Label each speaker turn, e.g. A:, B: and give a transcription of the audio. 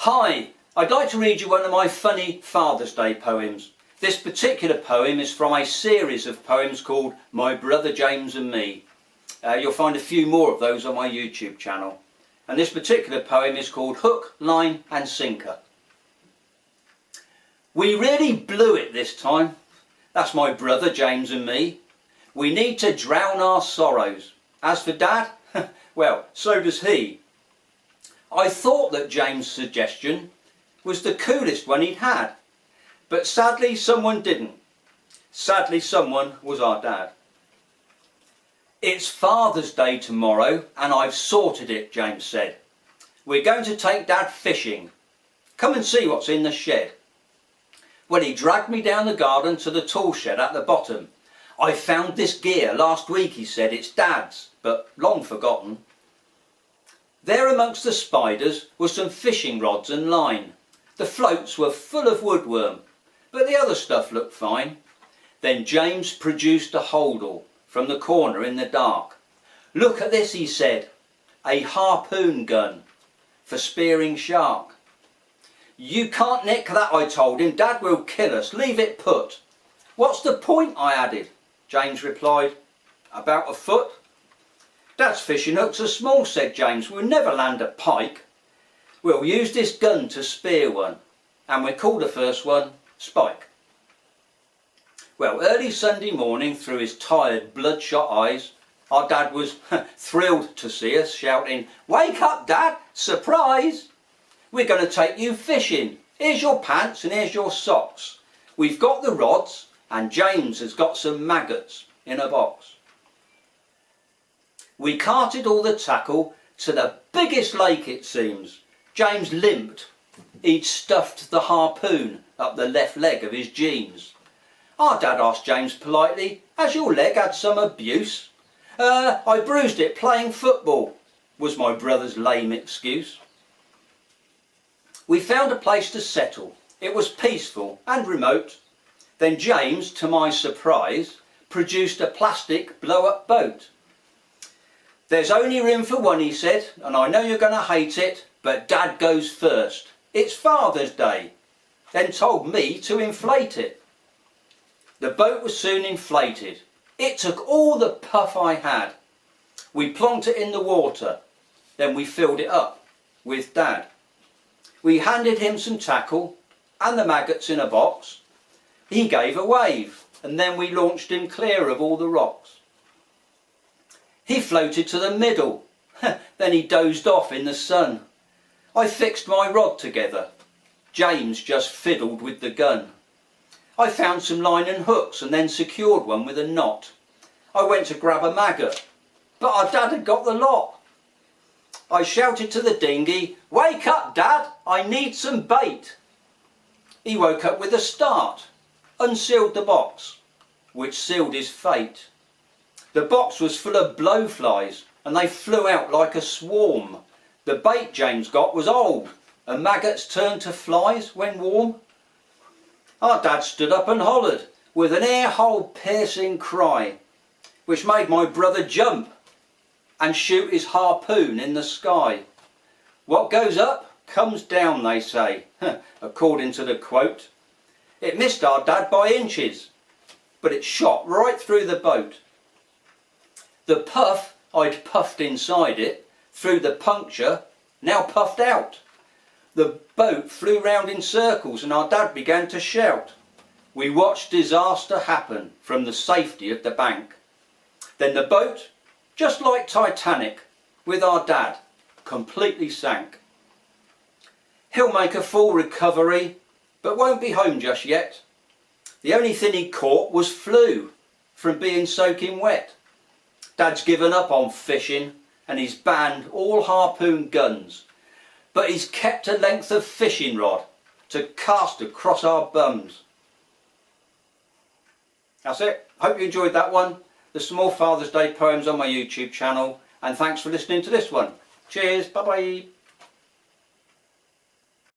A: Hi, I'd like to read you one of my funny Father's Day poems. This particular poem is from a series of poems called My Brother James and Me. You'll find a few more of those on my YouTube channel. And this particular poem is called Hook, Line and Sinker. We really blew it this time. That's my brother James and me. We need to drown our sorrows. As for Dad, well, so does he. I thought that James' suggestion was the coolest one he'd had, but sadly someone didn't. Sadly someone was our dad. It's Father's Day tomorrow and I've sorted it, James said. We're going to take Dad fishing. Come and see what's in the shed. Well, he dragged me down the garden to the tool shed at the bottom. I found this gear last week, he said. It's Dad's, but long forgotten. There amongst the spiders were some fishing rods and line. The floats were full of woodworm, but the other stuff looked fine. Then James produced a holdall from the corner in the dark. Look at this, he said, a harpoon gun for spearing shark. You can't nick that, I told him. Dad will kill us. Leave it put. What's the point, I added. James replied, about a foot. Dad's fishing hooks are small, said James. We'll never land a pike. We'll use this gun to spear one, and we call the first one Spike. Well, early Sunday morning, through his tired, bloodshot eyes, our dad was thrilled to see us, shouting, "Wake up, Dad! Surprise! We're going to take you fishing. Here's your pants and here's your socks. We've got the rods and James has got some maggots in a box." We carted all the tackle to the biggest lake, it seems. James limped. He'd stuffed the harpoon up the left leg of his jeans. Our dad asked James politely, "Has your leg had some abuse?" I bruised it playing football," was my brother's lame excuse. We found a place to settle. It was peaceful and remote. Then James, to my surprise, produced a plastic blow-up boat. "There's only room for one," he said, "and I know you're going to hate it, but Dad goes first. It's Father's Day." Then told me to inflate it. The boat was soon inflated. It took all the puff I had. We plonked it in the water. Then we filled it up with Dad. We handed him some tackle and the maggots in a box. He gave a wave and then we launched him clear of all the rocks. He floated to the middle, then he dozed off in the sun. I fixed my rod together. James just fiddled with the gun. I found some line and hooks and then secured one with a knot. I went to grab a maggot, but our dad had got the lot. I shouted to the dinghy, "Wake up, Dad, I need some bait." He woke up with a start, unsealed the box, which sealed his fate. The box was full of blowflies and they flew out like a swarm. The bait James got was old and maggots turned to flies when warm. Our dad stood up and hollered with an ear-hole piercing cry, which made my brother jump and shoot his harpoon in the sky. What goes up comes down, they say, according to the quote. It missed our dad by inches, but it shot right through the boat. The puff I'd puffed inside it, through the puncture, now puffed out. The boat flew round in circles and our dad began to shout. We watched disaster happen from the safety of the bank. Then the boat, just like Titanic, with our dad, completely sank. He'll make a full recovery, but won't be home just yet. The only thing he caught was flu from being soaking wet. Dad's given up on fishing and he's banned all harpoon guns, but he's kept a length of fishing rod to cast across our bums. That's it. Hope you enjoyed that one. There's some more Father's Day poems on my YouTube channel, and thanks for listening to this one. Cheers, bye bye.